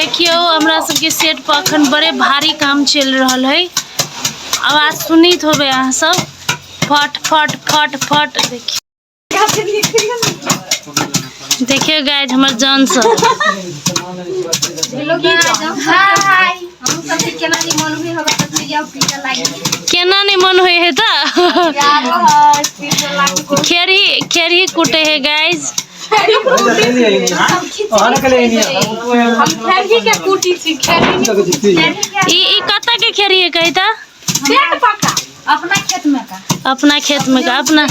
देखियो हमरा सबके सेट पर अखन बड़े भारी काम चल रहा है। आवाज सुनित होबे अहाँ सब। फट फट फट फट देखियो गाइज हमर जान सब। केना नहीं मन होए है त खेरी कुटे है गाइज। ई कत्ता के खेरी है कही था? अपना खेत में का अपना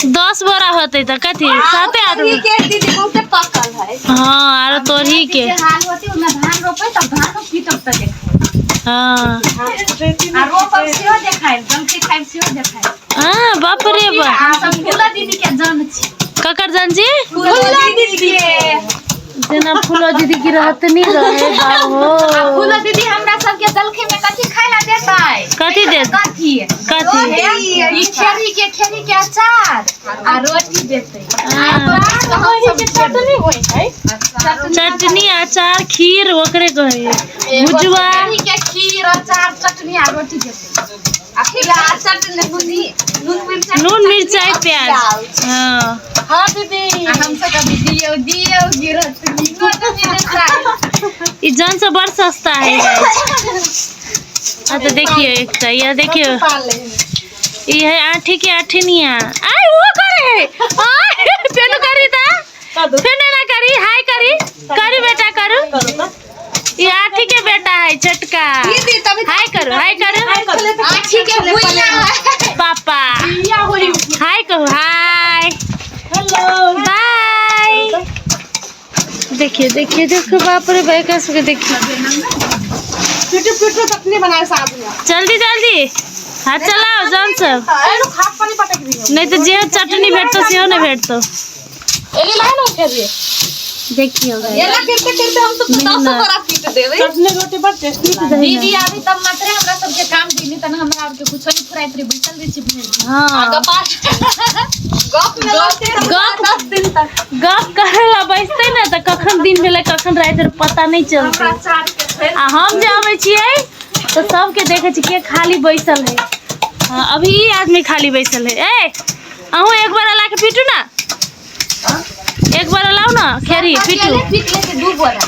10 बोरा होते तो कथी 7 आदमी के दीदी बहुते पकल है। हाँ आरो तोरही के हाल होती उना धान रोपे तब धान को पीटब त देखाय। हाँ आ रोपब सेहो देखाय, जंती खाइब सेहो देखाय। हाँ बाप रे बा। सब फूला दीदी के जान छी। ककर जान जी? फूला दीदी के जना फूला दीदी की रहत नहीं रहे बाबू। फूला दीदी हमरा सब के जलखे में कथि खाइला देता है? कथी दे? कथी ई खेरी के अचार आ रोटी देते। चटनी होय है। चटनी अचार खीर ओकरे कहे भुजवा के खीर अचार चटनी आ रोटी देते। आ फिर चटनी नून मिर्चाई प्याज। हाँ हाँ दीदी हम सब कभी दियो गिरत ये जान से बड़ सस्ता है। तो देखियो एक तो ये देखियो ये है आठी के आठनिया। आई वो करे आई पेनो करी था पेने ना करी हाय करी बेटा करू। ये आठी के बेटा है चटका। हाय करो आठी के भुइया पापा हाय कहो हाय हेलो बाय। देखिए बाप रे भाई कैसे देखिए पिटू चटनी बनाए साहब जल्दी हाँ चलाओ जान सब नहीं तो जे चटनी भेटतो से नहीं भेटतो। देखियो हम तो 10 बड़ा पीट देबे चटनी रोटी बड़ टेस्टी दीदी अभी तब मात्र हमरा सब के काम देनी तन हमरा और के कुछ नहीं फुराइत रे बैठल रही छी भेल। हां गप 10 दिन तक गप करेला बैठते ना त कखन दिन भेले कखन रात रे पता नहीं चलते। आ हम जे आवे छियै तो सब के देखे छी के खाली बैठल है। हां अभी ई आदमी खाली बैठल है। ए अहू एक बार ला के पीटू ना एक बार लाओ ना खेरी पीटू पीट ले के 2 बोरा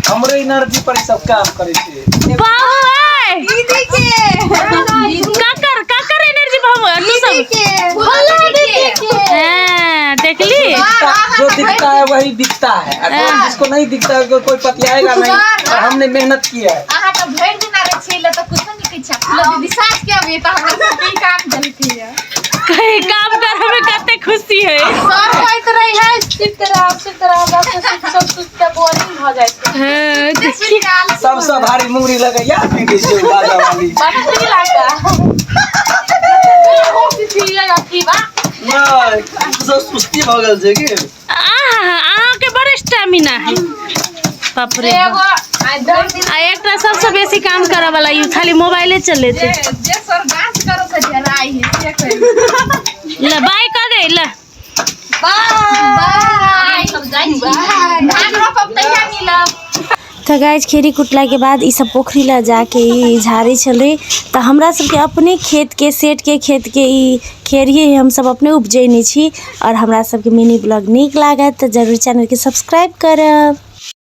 हमरे एनर्जी पर सब काम करे छे। बाबू ए दीदी के काकर एनर्जी बाबू तू सब भोला दीदी के हां देख ली जो दिखता है वही दिखता है। अगर जिसको नहीं दिखता है कोई पतियाएगा नहीं। और हमने मेहनत की है। आहा तो भर दिन रे छेले तो कुछ नहीं कहै छ। फूला दीदी सास के अभी तो हमरा सब के काम देलती है। कहीं काम कर हमें कितने खुशी है। सर कहत रही है सितरा सब कुछ का बोरिंग हो जाए। हां देखिए सबसे भारी मुंगरी लगैया पीटे से बाजा वाली बड़ी लागा हो पिछिया जाती बा नहीं सब सुस्ती हो गल जे के के बड़ स्टैमिना है बाप रे आ एकटा सबसे बेसी काम करे वाला यू खाली मोबाइले चले थे। जे सर डांस करो से जराई है से कह ले बाय कर दे ले बाय सब जाई धान रोपब तैयार मिला। तो गाइज खेरी कुटला के बाद ई सब पोखरी ला जाके ई झाड़ी चले तो हमरा सबके अपने खेत के सेट के खेत के ई खेरिए हम सब अपने उपजैने छी। और हमरा सबके मिनी ब्लॉग नीक लागत तो जरूर चैनल के सब्सक्राइब करब।